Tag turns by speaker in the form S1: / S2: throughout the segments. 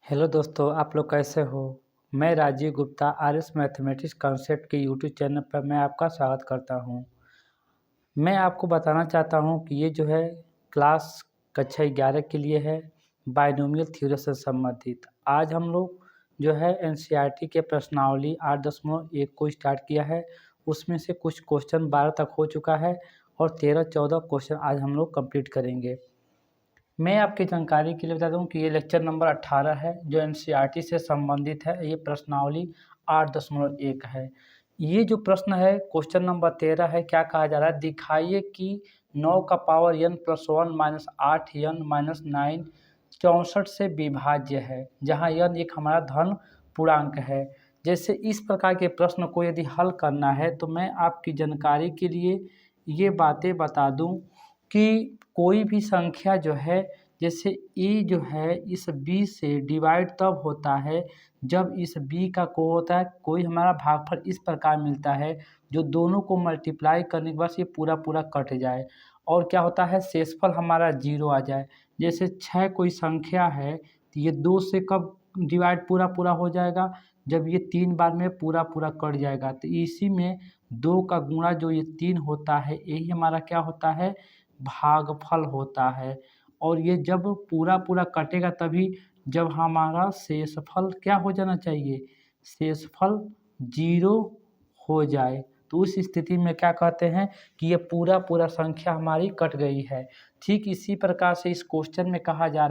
S1: Hello दोस्तों, आप लोग कैसे हो? मैं Rajiv Gupta RS mathematics concept के यूट्यूब चैनल पर मैं आपका स्वागत करता हूं। मैं आपको बताना चाहता हूं कि ये जो है क्लास कक्षा 11 के लिए है, बाइनोमियल थ्योरम से संबंधित। आज हम लोग जो है एनसीईआरटी के प्रश्नावली 8.1 को स्टार्ट किया है। उसमें से कुछ क्वेश्चन 12 तक हो चुका है और 13-14 क्वेश्चन आज हम लोग कंप्लीट करेंगे। मैं आपकी जानकारी के लिए बता दूं कि ये लेक्चर नंबर 18 है जो एनसीईआरटी से संबंधित है। ये प्रश्नावली 8.1 है। ये जो प्रश्न है क्वेश्चन नंबर 13 है। क्या कहा जा रहा है? दिखाइए कि 9 का पावर n + 1 - 8n - 9 64 से विभाज्य है, जहाँ n एक हमारा धन पूर्णांक है। जैसे इस प्रकार के प्रश्न को यदि हल करना है तो मैं आपकी जानकारी के लिए ये बातें बता दूं कि कोई भी संख्या जो है, जैसे a जो है इस b से डिवाइड तब होता है जब इस b का को होता है कोई हमारा भागफल इस प्रकार मिलता है जो दोनों को मल्टीप्लाई करने के बाद ये पूरा पूरा कट जाए और क्या होता है शेषफल हमारा 0 आ जाए। जैसे 6 कोई संख्या है तो ये 2 से कब डिवाइड पूरा पूरा हो जाएगा? जब ये 3 बार में पूरा पूरा कट जाएगा। तो इसी में 2 का गुणा जो ये 3 होता है यही हमारा क्या होता है? भागफल होता है। और ये जब पूरा पूरा कटेगा तभी जब हमारा शेषफल क्या हो जाना चाहिए? शेषफल 0 हो जाए। तो उस स्थिति में क्या कहते हैं कि ये पूरा पूरा संख्या हमारी कट गई है। ठीक इसी प्रकार से इस क्वेश्चन में कहा ये जा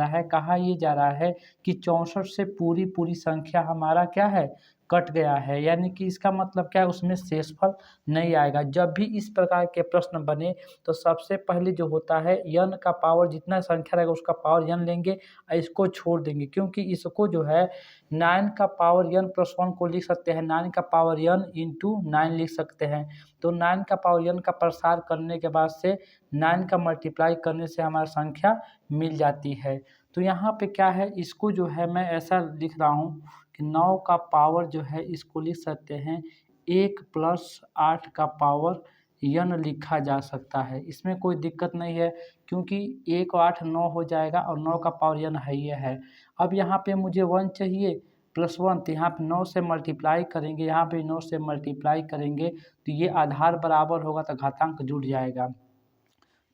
S1: रहा है कि 64 से पूरी पूरी संख्या हमारा क्या है? कट गया है। यानी कि इसका मतलब क्या है? उसमें शेषफल नहीं आएगा। जब भी इस प्रकार के प्रश्न बने तो सबसे पहले जो होता है n का पावर जितना संख्या रहेगा उसका पावर n लेंगे और इसको छोड़ देंगे, क्योंकि इसको जो है 9 का पावर n + 1 को लिख सकते हैं, 9 का पावर n × 9 लिख सकते हैं। तो 9 का पावर n का प्रसार करने के बाद से 9 का मल्टीप्लाई करने से हमारा संख्या मिल जाती है। तो यहाँ पे क्या है, इसको जो है मैं ऐसा लिख रहा हूँ कि 9 का पावर जो है इसको लिख सकते हैं 1 + 8 का पावर n लिखा जा सकता है। इसमें कोई दिक्कत नहीं है, क्योंकि 1 और 8 9 हो जाएगा और 9 का पावर n है ही है। अब यहाँ पे मुझे 1 चाहिए +1, तो यहाँ पे 9 से मल्टीप्लाई करेंगे, यहाँ पे 9 से मल्टीप्लाई करेंगे तो ये आधार बराबर होगा तो घातांक जुड़ जाएगा।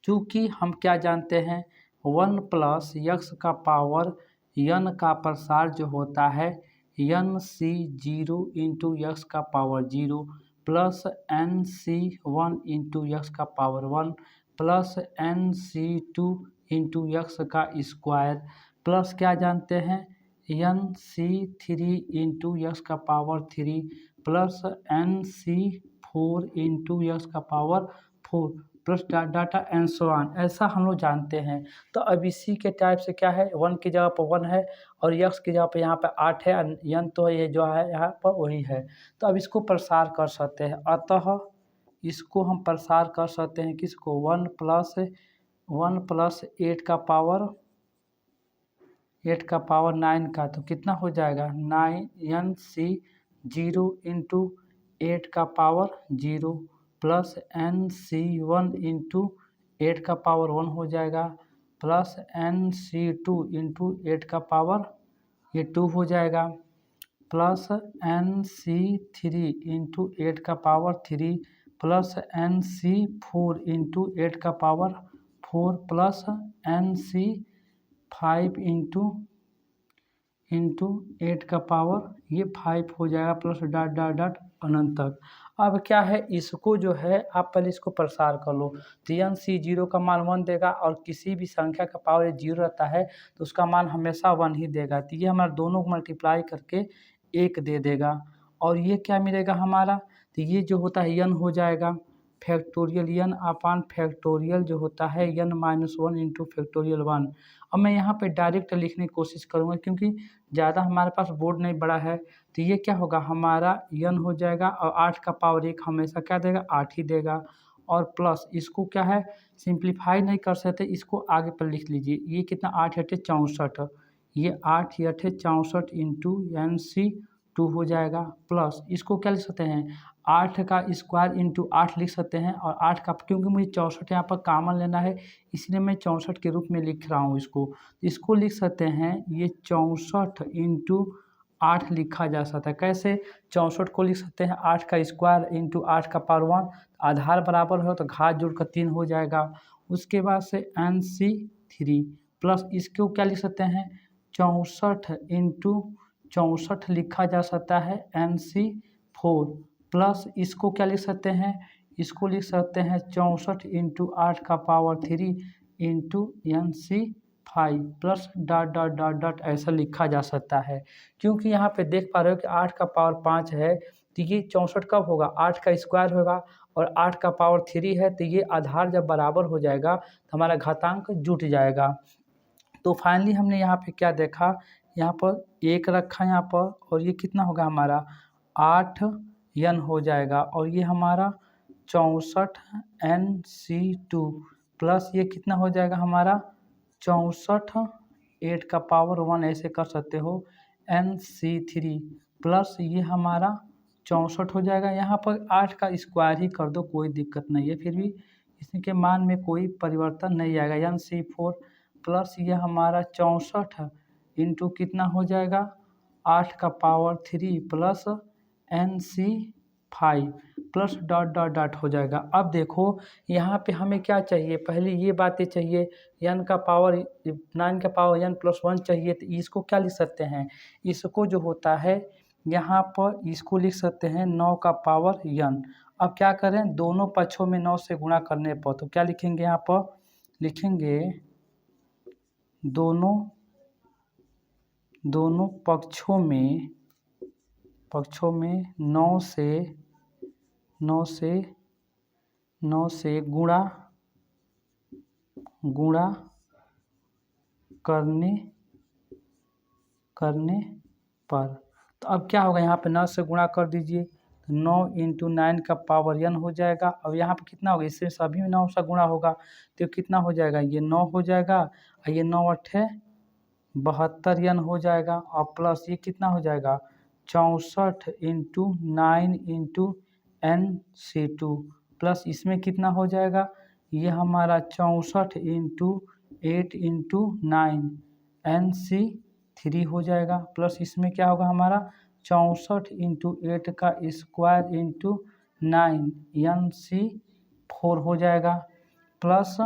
S1: चूँकि हम क्या जानते हैं 1 + x का पावर n का प्रसार जो होता है nc0 × x का पावर 0 प्लस nc1 × x का पावर 1 प्लस nc2 × x का स्क्वायर प्लस क्या जानते हैं nc3 × x का पावर 3 प्लस nc4 × x का power 4 plus data and so on, ऐसा हम लोग जानते हैं। तो अब इसी के टाइप से क्या है 1 की जगह पर 1 है और x की जगह पर यहाँ पे 8 है, n तो ये जो है यहाँ पर वही है। तो अब इसको प्रसार कर सकते हैं, अतः इसको हम प्रसार कर सकते हैं किसको 1 + 8 का पावर 9 का, तो कितना हो जाएगा 9nc0 × 8 का पावर 0 प्लस nc1 × 8 का पावर 1 हो जाएगा प्लस nc2 × 8 का पावर ये 2 हो जाएगा प्लस nc3 × 8 का पावर 3 प्लस nc4 × 8 का पावर 4 प्लस nc5 × 8 का पावर ये 5 हो जाएगा प्लस डॉट डॉट डॉट अनंत तक। अब क्या है इसको जो है आप पहले इसको प्रसार कर लो तो nc0 का मान 1 देगा और किसी भी संख्या का पावर 0 रहता है तो उसका मान हमेशा 1 ही देगा। तो ये हमारा दोनों को मल्टीप्लाई करके 1 दे देगा और ये क्या मिलेगा हमारा, तो ये जो होता है n हो जाएगा फैक्टोरियल n अपान फैक्टोरियल जो होता है n - 1 × फैक्टोरियल 1। अब मैं यहाँ पे डायरेक्ट लिखने की कोशिश करूँगा क्योंकि ज़्यादा हमारे पास बोर्ड नहीं बड़ा है। तो ये क्या होगा हमारा n हो जाएगा और 8 का पावर 1 हमेशा क्या देगा 8 ही देगा और प्लस इसको क्या है सिंप्लीफाई नहीं कर सकते, इसको आगे पर लिख लीजिए। ये कितना 8 × 64, ये 8 × 64 × nc2 हो जाएगा प्लस इसको क्या लिख सकते हैं 8 का स्क्वायर इंटू 8 लिख सकते हैं, और 8 का, क्योंकि मुझे 64 यहाँ पर कॉमन लेना है इसलिए मैं 64 के रूप में लिख रहा हूँ इसको लिख सकते हैं, ये 64 इंटू 8 लिखा जा सकता है। कैसे? 64 को लिख सकते हैं 8 का स्क्वायर इंटू 8 का पावर 1, आधार बराबर हो तो घात जोड़कर 3 हो जाएगा। उसके बाद से NC3 प्लस इसको क्या लिख सकते हैं, 64 इंटू 64 लिखा जा सकता है NC4 प्लस इसको क्या लिख सकते हैं, इसको लिख सकते हैं 64 इंटू 8 का power 3 into NC5 plus dot dot dot dot ऐसा लिखा जा सकता है। क्योंकि यहाँ पे देख पा रहे हो कि 8 का पावर 5 है तो ये 64 कब होगा, 8 का स्क्वायर होगा, और 8 का पावर 3 है तो ये आधार जब बराबर हो जाएगा तो हमारा घातांक जुट जाएगा। तो फाइनली हमने यहाँ पे क्या देखा, यहाँ पर 1 रखा यहाँ पर, और ये कितना होगा हमारा 8n हो जाएगा, और ये हमारा 64 NC2 प्लस ये कितना हो जाएगा हमारा 64 8 का पावर 1 ऐसे कर सकते हो NC3 प्लस ये हमारा 64 हो जाएगा। यहाँ पर 8 का स्क्वायर ही कर दो, कोई दिक्कत नहीं है, फिर भी इसके मान में कोई परिवर्तन नहीं आएगा। NC4 प्लस ये हमारा 64 इंटू कितना हो जाएगा 8 का power 3 plus NC5 plus dot dot dot हो जाएगा। अब देखो यहाँ पे हमें क्या चाहिए, पहले ये बातें चाहिए, n का पावर 9 का पावर n प्लस 1 चाहिए, तो इसको क्या लिख सकते हैं, इसको जो होता है यहाँ पर इसको लिख सकते हैं 9 का पावर n। अब क्या करें, दोनों पक्षों में 9 से गुणा करने पर तो क्या लिखेंगे, यहाँ पर लिखेंगे दोनों पक्षों में 9 से गुणा करने पर। तो अब क्या होगा, यहाँ पे 9 से गुणा कर दीजिए, 9 इंटू 9 का पावर n हो जाएगा। अब यहाँ पे कितना होगा, इससे सभी में 9 से गुणा होगा तो कितना हो जाएगा, ये 9 हो जाएगा, और ये 9 8 72 n हो जाएगा, और प्लस ये कितना हो जाएगा 64 इंटू 9 इंटू NC2 प्लस इसमें कितना हो जाएगा, ये हमारा 64 इंटू 8 इंटू 9 NC3 हो जाएगा, प्लस इसमें क्या होगा हमारा 64 इंटू 8 का स्क्वायर इंटू 9 NC4 हो जाएगा, प्लस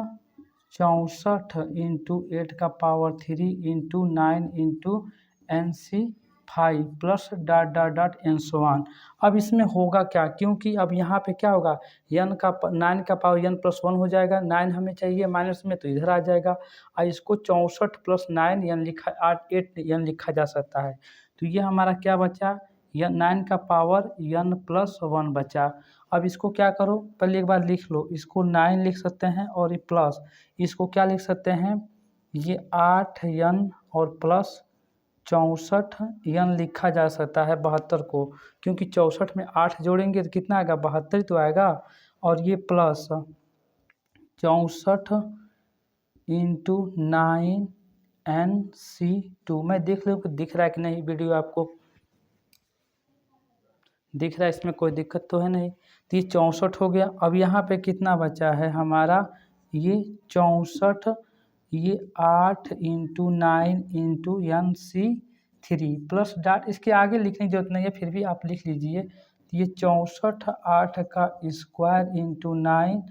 S1: 64 इंटू 8 का power 3 into 9 into NC5 plus dot dot dot n1। अब इसमें होगा क्या, क्योंकि अब यहाँ पे क्या होगा, 9 का पावर n प्लस 1 हो जाएगा, 9 हमें चाहिए माइनस में तो इधर आ जाएगा, और इसको 64 प्लस 9 n लिखा 8n लिखा जा सकता है। तो ये हमारा क्या बचा, 9 का पावर n प्लस 1 बचा। अब इसको क्या करो, पहले एक बार लिख लो, इसको 9 लिख सकते हैं, और ये प्लस इसको क्या लिख सकते हैं, ये 8n और प्लस 64n लिखा जा सकता है 72 को, क्योंकि 64 में 8 जोड़ेंगे तो कितना आएगा 72 तो आएगा, और ये प्लस 64 इंटू 9 NC2। मैं देख लूँ कि दिख रहा है कि नहीं, वीडियो आपको दिख रहा है, इसमें कोई दिक्कत तो है नहीं। तो ये 64 हो गया। अब यहाँ पे कितना बचा है हमारा, ये 64, ये 8 into 9 into NC3 plus dot, इसके आगे लिखने की जरूरत नहीं है, फिर भी आप लिख लीजिए। ये 64 8 का square into 9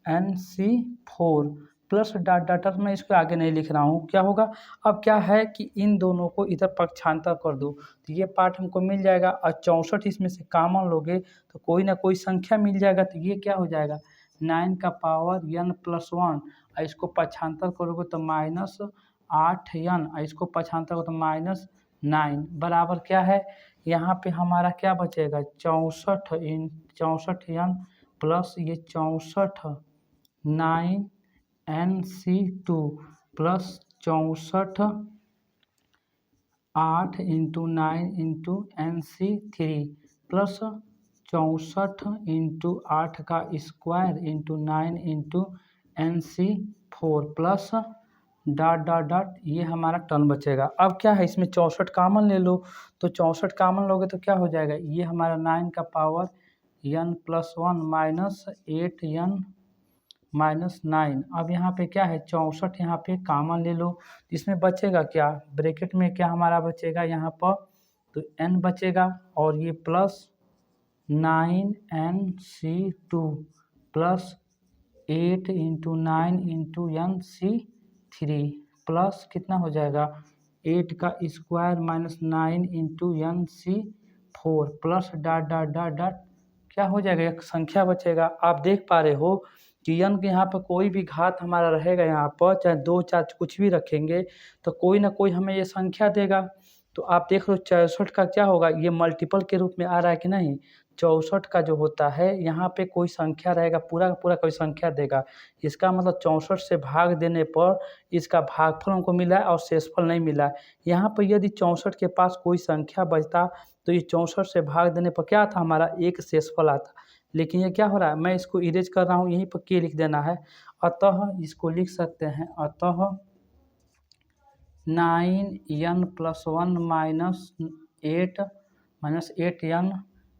S1: NC4 plus dot dot, मैं इसको आगे नहीं लिख रहा हूँ। क्या होगा, अब क्या है कि इन दोनों को इधर पक्षांतर कर दो तो ये पार्ट हमको मिल जाएगा, और 64 इसमें से कॉमन लोगे तो कोई ना कोई संख्या मिल जाएगा, तो ये क्या हो जाएगा 9 का पावर n प्लस 1, और इसको पक्षांतर करोगे तो माइनस 8n, और इसको पक्षांतर करोगे तो माइनस 9 बराबर क्या है, यहाँ पे हमारा क्या बचेगा 64n प्लस ये 64 9 NC2 plus 64 8 into 9 into NC3 plus 64 into 8 का square into 9 into NC4 plus dot dot dot, ये हमारा टर्म बचेगा। अब क्या है, इसमें 64 कॉमन ले लो, तो 64 कॉमन लोगे तो क्या हो जाएगा, ये हमारा 9 का पावर n+1 माइनस 8n-9। अब यहाँ पे क्या है 64 यहाँ पे कॉमन ले लो, इसमें बचेगा क्या, ब्रैकेट में क्या हमारा बचेगा यहाँ पर, तो n बचेगा और ये plus 9nc2 plus 8 × 9 × nc3 plus कितना हो जाएगा 8 का square minus 9 × nc4 plus dot dot dot dot क्या हो जाएगा, एक संख्या बचेगा। आप देख पा रहे हो कि n के यहाँ पर कोई भी घात हमारा रहेगा, यहाँ पर चाहे 2 4 कुछ भी रखेंगे तो कोई ना कोई हमें ये संख्या देगा। तो आप देख लो 64 का क्या होगा, ये मल्टीपल के रूप में आ रहा है कि नहीं, 64 का जो होता है यहाँ पे कोई संख्या रहेगा, पूरा का पूरा कोई संख्या देगा। इसका मतलब 64 से भाग देने पर इसका भागफल हमको मिला है और शेषफल नहीं मिला है। यहाँ पर यदि 64 के पास कोई संख्या बचता तो ये 64 से भाग देने पर क्या था हमारा एक शेषफल आता, लेकिन ये क्या हो रहा है, मैं इसको इरेज कर रहा हूँ, यहीं पर के लिख देना है। अतः इसको लिख सकते हैं, अतः 9n+1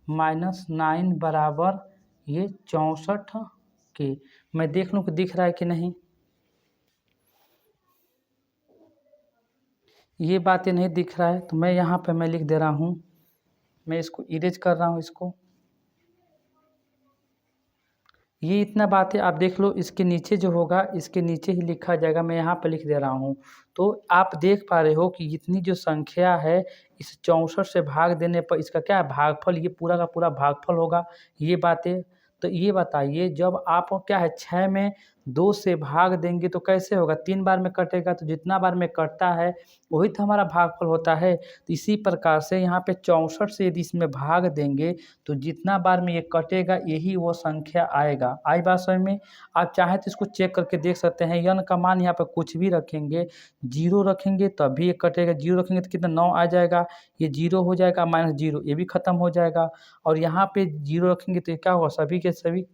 S1: -8n-9 बराबर ये 64 के। मैं देख लूँ कि दिख रहा है कि नहीं, ये बातें नहीं दिख रहा है तो मैं यहाँ पे मैं लिख दे रहा हूँ, मैं इसको इरेज कर रहा हूँ इसको। ये इतना बात है, आप देख लो इसके नीचे जो होगा इसके नीचे ही लिखा जाएगा, मैं यहाँ पर लिख दे रहा हूँ। तो आप देख पा रहे हो कि इतनी जो संख्या है इस 64 से भाग देने पर इसका क्या है भागफल, ये पूरा का पूरा भागफल होगा। ये बातें तो ये बताइए जब आप क्या है 6 में 2 से भाग देंगे तो कैसे होगा, 3 बार में कटेगा तो जितना बार में कटता है वही तो हमारा भागफल होता है। तो इसी प्रकार से यहाँ पे 64 से यदि इसमें भाग देंगे तो जितना बार में ये कटेगा यही वो संख्या आएगा। आई बात समझ में। आप चाहे तो इसको चेक करके देख सकते हैं, n का मान यहाँ पर कुछ भी रखेंगे, 0 रखेंगे तब भी ये कटेगा, 0 रखेंगे तो कितना 9 आ जाएगा, ये 0 हो जाएगा, -0 ये भी खत्म हो जाएगा। और यहाँ पे 0 रखेंगे तो ये क्या होगा, सभी के सभी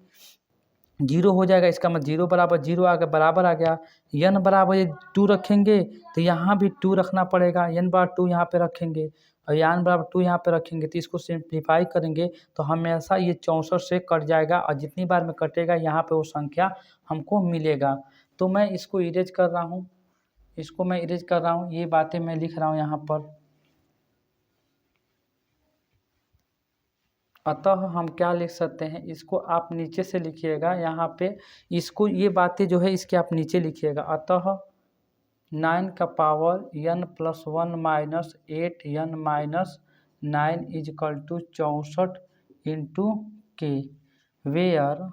S1: 0 हो जाएगा, इसका मतलब 0 बराबर 0 आ गया, बराबर आ गया। n बराबर ये 2 रखेंगे तो यहाँ भी 2 रखना पड़ेगा, n बराबर 2 यहाँ पे रखेंगे और n बराबर 2 यहाँ पे रखेंगे तो इसको सिंप्लीफाई करेंगे तो हमेशा ये 64 से कट जाएगा और जितनी बार में कटेगा यहाँ पे वो संख्या हमको मिलेगा। तो मैं इसको इरेज कर रहा हूँ, इसको मैं इरेज कर रहा हूँ, ये बातें मैं लिख रहा हूँ यहाँ पर। अतः हम क्या लिख सकते हैं, इसको आप नीचे से लिखिएगा यहाँ पे, इसको ये बातें जो है इसके आप नीचे लिखिएगा। अतः 9 का power n+1 -8n-9 = 64 × k, where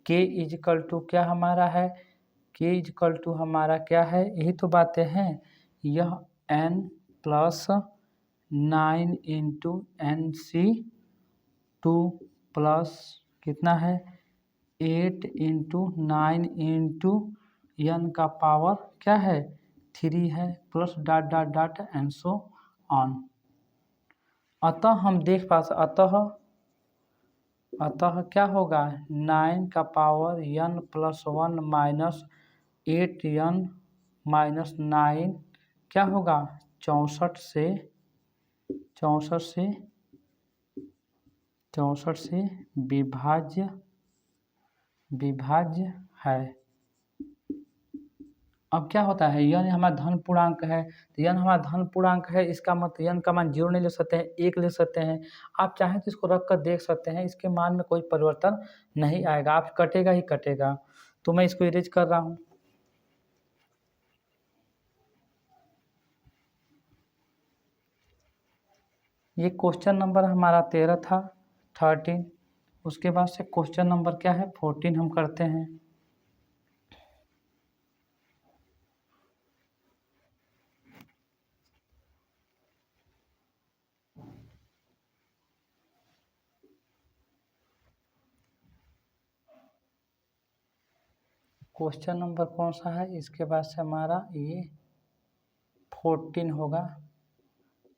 S1: k = क्या हमारा है, k = हमारा क्या है, यही तो बातें हैं, यह n+9 × nc2 प्लस कितना है 8 × 9 × n का पावर क्या है 3 है, plus dot dot dot and so on. अतः हम देख पा अतः क्या होगा 9 का पावर n+1 -8n-9 क्या होगा 64 से विभाज्य है। अब क्या होता है n हमारा धन पूर्णांक है, तो n हमारा धन पूर्णांक है, इसका मतलब n का मान 0 नहीं ले सकते हैं, 1 ले सकते हैं। आप चाहें तो इसको रख कर देख सकते हैं, इसके मान में कोई परिवर्तन नहीं आएगा, आप कटेगा ही कटेगा। तो मैं इसको इरेज कर रहा हूँ। ये क्वेश्चन नंबर हमारा 13 था, 13। उसके बाद से क्वेश्चन नंबर क्या है 14 हम करते हैं। क्वेश्चन नंबर कौन सा है, इसके बाद से हमारा ये 14 होगा,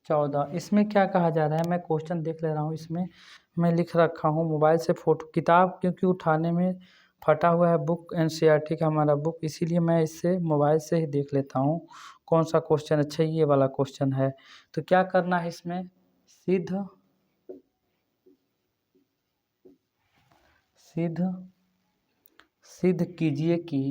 S1: 14। इसमें क्या कहा जा रहा है, मैं क्वेश्चन देख ले रहा हूँ, इसमें मैं लिख रखा हूँ मोबाइल से फ़ोटो, किताब क्योंकि उठाने में फटा हुआ है, बुक NCERT का हमारा बुक, इसीलिए मैं इससे मोबाइल से ही देख लेता हूँ कौन सा क्वेश्चन। अच्छा ये वाला क्वेश्चन है, तो क्या करना है इसमें, सिद्ध सिद्ध कीजिए कि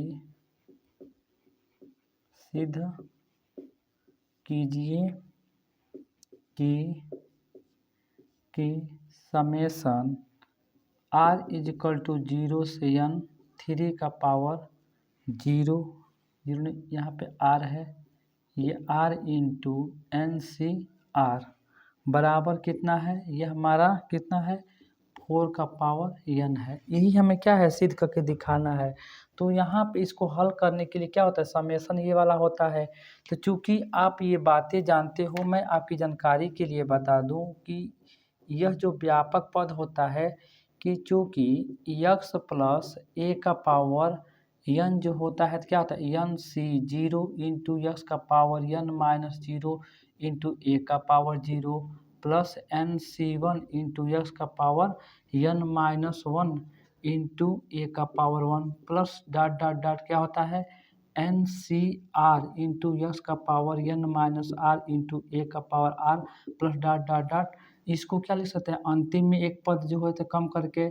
S1: समेशन r इजिकल टू 0 से n 3 का पावर 0 यहाँ पे r है, ये r इंटू एन सी आर बराबर कितना है, ये हमारा कितना है 4 का पावर n है। यही हमें क्या है सिद्ध करके दिखाना है। तो यहाँ पे इसको हल करने के लिए क्या होता है, समेशन ये वाला होता है। तो चूंकि आप ये बातें जानते हो, मैं आपकी जानकारी के लिए बता दूं कि यह जो व्यापक पद होता है कि चूँकि x प्लस ए का पावर n जो होता है तो क्या होता है एन सी 0 इंटू एक्स का पावर n माइनस 0 इंटू ए का power 0 plus N C 1 into x का पावर n माइनस 1 इंटू ए का power 1 plus dot dot dot क्या होता है एन सी आर इंटू एक्स का power n minus R into ए का power R plus dot dot dot. इसको क्या लिख सकते हैं, अंतिम में एक पद जो है तो कम करके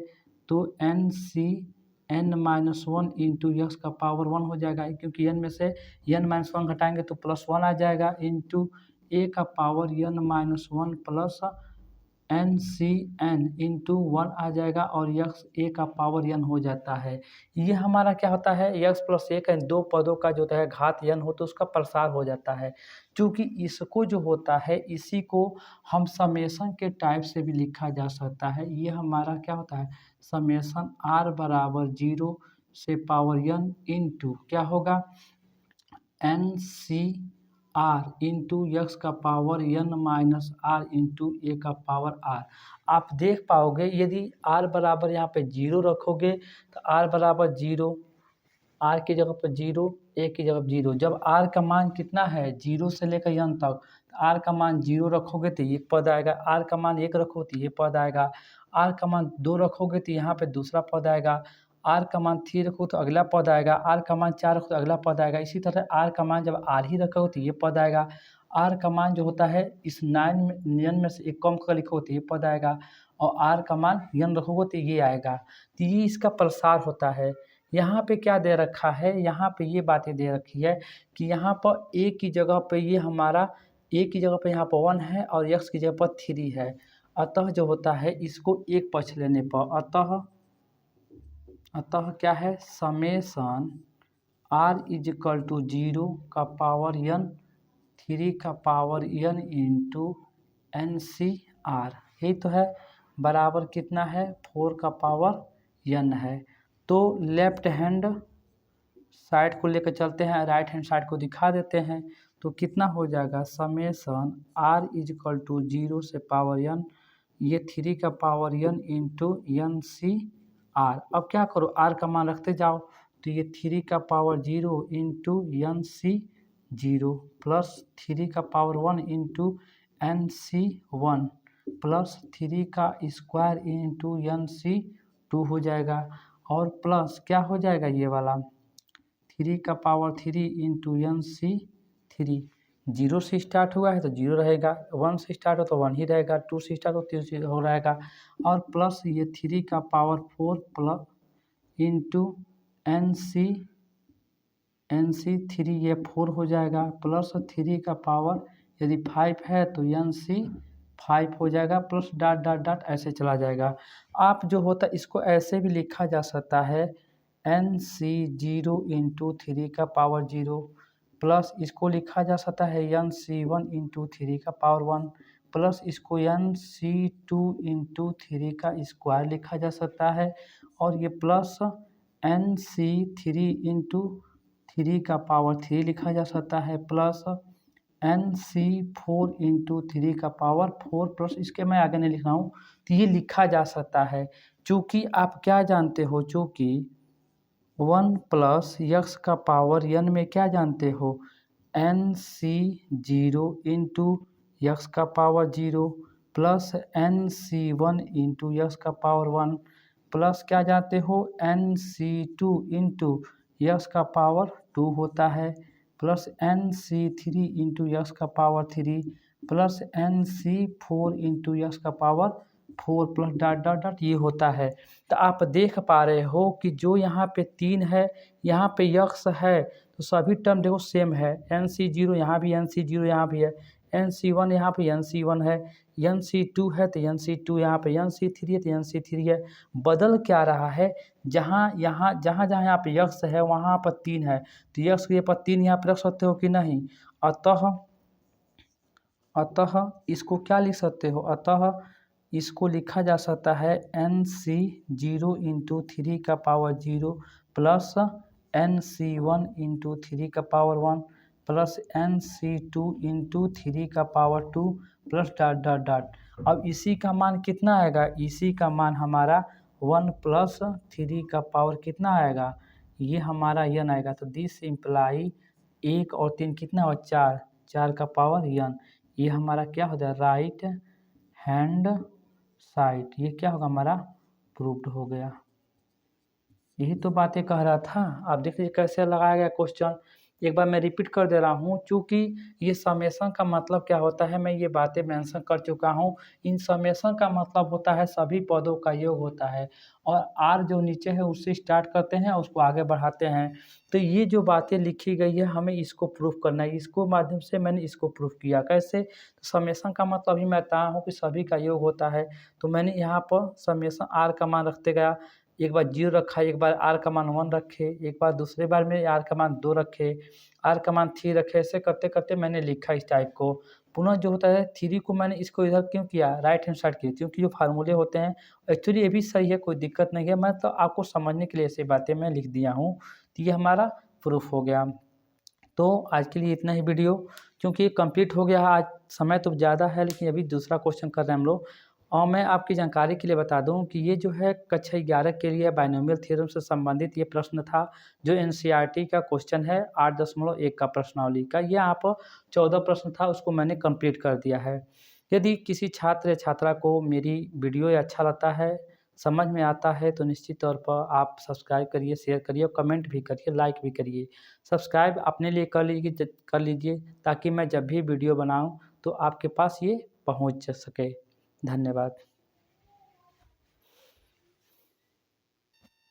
S1: तो n c n minus 1 into x का पावर 1 हो जाएगा, क्योंकि एन में से एन माइनस 1 घटाएंगे तो प्लस 1 आ जाएगा इंटू ए का power n minus 1 plus N c n into 1 आ जाएगा और यक्स ए का पावर n हो जाता है। ये हमारा क्या होता है यक्स प्लस ए का दो पदों का जो होता है घात n हो तो उसका प्रसार हो जाता है। क्योंकि इसको जो होता है इसी को हम समेशन के टाइप से भी लिखा जा सकता है। ये हमारा क्या होता है समेशन r बराबर 0 से पावर n इंटू क्या होगा एन सी आर इंटू एक्स का power n minus R into ए का पावर r। आप देख पाओगे यदि r बराबर यहाँ पे 0 रखोगे तो r बराबर 0, r की जगह पर 0, a की जगह 0। जब r का मान कितना है 0 से लेकर n तक, तो r का मान 0 रखोगे तो एक पद आएगा, r का मान 1 रखो तो ये पद आएगा, r का मान 2 रखोगे तो यहाँ पे दूसरा पद आएगा, r का मान 3 रखो तो अगला पद आएगा, r का मान 4 रखो तो अगला पद आएगा। इसी तरह r का मान जब r ही रखोगे तो ये पद आएगा, r का मान जो होता है इस 9 में से एक कम कर लिखो तो ये पद आएगा, और r का मान n रखोगे तो ये आएगा। तो ये इसका प्रसार होता है। यहाँ पे क्या दे रखा है, यहाँ पे ये बातें दे रखी है कि यहाँ पर a की जगह पे ये हमारा a की जगह पे यहाँ पर 1 है और x की जगह पर 3 है। अतः जो होता है इसको एक पक्ष लेने पर अतः क्या है समेशन r इजिकल टू 0 का पावर n 3 का पावर n इंटू एन सी आर, यही तो है बराबर कितना है 4 का पावर n है। तो लेफ्ट हैंड साइड को लेकर चलते हैं, राइट हैंड साइड को दिखा देते हैं। तो कितना हो जाएगा समेशन r इजिकल टू 0 से पावर n, ये 3 का पावर n इंटू एन सी आर। अब क्या करो r का मान रखते जाओ, तो ये 3 का पावर 0 इंटू एन सी 0 प्लस 3 का पावर 1 इंटू एन सी 1 प्लस 3 का स्क्वायर इंटू एन सी 2 हो जाएगा, और प्लस क्या हो जाएगा ये वाला 3 का पावर 3 इंटू एन सी 3। 0 से स्टार्ट हुआ है तो 0 रहेगा, 1 से स्टार्ट हो तो 1 ही रहेगा, 2 से स्टार्ट हो तो 2 हो रहेगा, और प्लस ये 3 का पावर 4 प्लस इंटू एन सी 3 ये 4 हो जाएगा, प्लस 3 का पावर यदि 5 है तो एन सी 5 हो जाएगा, प्लस डॉट डॉट डॉट ऐसे चला जाएगा। आप जो होता है इसको ऐसे भी लिखा जा सकता है एन सी 0 इंटू 3 का पावर 0 प्लस इसको लिखा जा सकता है एन सी 1 इंटू 3 का पावर 1 प्लस इसको एन सी 2 इंटू 3 का स्क्वायर लिखा जा सकता है, और ये प्लस एन सी 3 इंटू 3 का पावर 3 लिखा जा सकता है, प्लस एन सी 4 इंटू 3 का पावर 4 प्लस इसके मैं आगे नहीं लिख रहा हूँ, तो ये लिखा जा सकता है। चूँकि आप क्या जानते हो, चूँकि 1 प्लस एक्स का पावर n में क्या जानते हो एन सी 0 इंटू एक्स का power 0 plus N C 1 into x का पावर 1 प्लस क्या जानते हो एन सी 2 इंटू एक्स का पावर 2 होता है, plus N C 3 into x का power 3 plus N C 4 into x का power 4 plus dot dot dot ये होता है। तो आप देख पा रहे हो कि जो यहाँ पे 3 है, यहाँ पे यक्स है, तो सभी टर्म देखो सेम है। NC0 यहाँ भी, NC0 यहाँ भी है, NC1 यहाँ पे NC1 है, NC2 है तो NC2 यहाँ पे, NC3 है तो NC3 है। बदल क्या रहा है, जहाँ यहाँ पे यक्स है वहाँ पर 3 है, तो यक्स के पर 3 यहाँ पर रख सकते हो कि नहीं। अतः इसको क्या लिख सकते हो, अतः इसको लिखा जा सकता है NC0 इंटू 3 का पावर 0 प्लस NC1 इंटू 3 का पावर 1 प्लस NC2 इंटू 3 का power 2 plus dot dot dot. अब इसी का मान कितना आएगा, इसी का मान हमारा 1 प्लस 3 का पावर कितना आएगा, ये हमारा n आएगा। तो दिस इम्प्लाई 1 और 3 कितना हो, 4, 4 का पावर n। ये हमारा क्या हो जाए, राइट हैंड साइड। ये क्या होगा हमारा, प्रूव्ड हो गया। यही तो बातें कह रहा था। आप देख लीजिए कैसे लगाया गया क्वेश्चन। एक बार मैं रिपीट कर दे रहा हूँ, चूँकि ये समेशन का मतलब क्या होता है मैं ये बातें मेंशन कर चुका हूँ। इन समेशन का मतलब होता है सभी पदों का योग होता है, और आर जो नीचे है उससे स्टार्ट करते हैं उसको आगे बढ़ाते हैं। तो ये जो बातें लिखी गई है हमें इसको प्रूफ करना है, इसको माध्यम से मैंने इसको प्रूफ किया। कैसे, तो समेशन का मतलब ही मैं बताया हूँ कि सभी का योग होता है। तो मैंने यहाँ पर समेशन आर का मान रखते गया, एक बार 0 रखा, एक बार आर का मान 1 रखे, एक बार दूसरे बार में आर का मान 2 रखे, आर का मान 3 रखे। ऐसे करते करते मैंने लिखा इस टाइप को। पुनः जो होता है 3 को मैंने इसको इधर क्यों किया, राइट हैंड साइड किया, क्योंकि जो फार्मूले होते हैं एक्चुअली ये भी सही है, कोई दिक्कत नहीं है। मैं तो आपको समझने के लिए ऐसी बातें मैं लिख दिया हूँ। तो ये हमारा प्रूफ हो गया। तो आज के लिए इतना ही वीडियो, क्योंकि ये कंप्लीट हो गया है। आज समय तो ज़्यादा है लेकिन अभी दूसरा क्वेश्चन कर रहे हैं हम लोग। और मैं आपकी जानकारी के लिए बता दूं कि ये जो है कक्षा 11 के लिए बाइनोमियल थ्योरम से संबंधित ये प्रश्न था, जो NCERT का क्वेश्चन है 8.1 का प्रश्नावली का। ये आप 14 प्रश्न था उसको मैंने कंप्लीट कर दिया है। यदि किसी छात्र या छात्रा को मेरी वीडियो अच्छा लगता है, समझ में आता है, तो निश्चित तौर पर आप सब्सक्राइब करिए, शेयर करिए और कमेंट भी करिए, लाइक भी करिए। सब्सक्राइब अपने लिए कर लीजिए ताकि मैं जब भी वीडियो बनाऊं तो आपके पास ये पहुंच सके। धन्यवाद।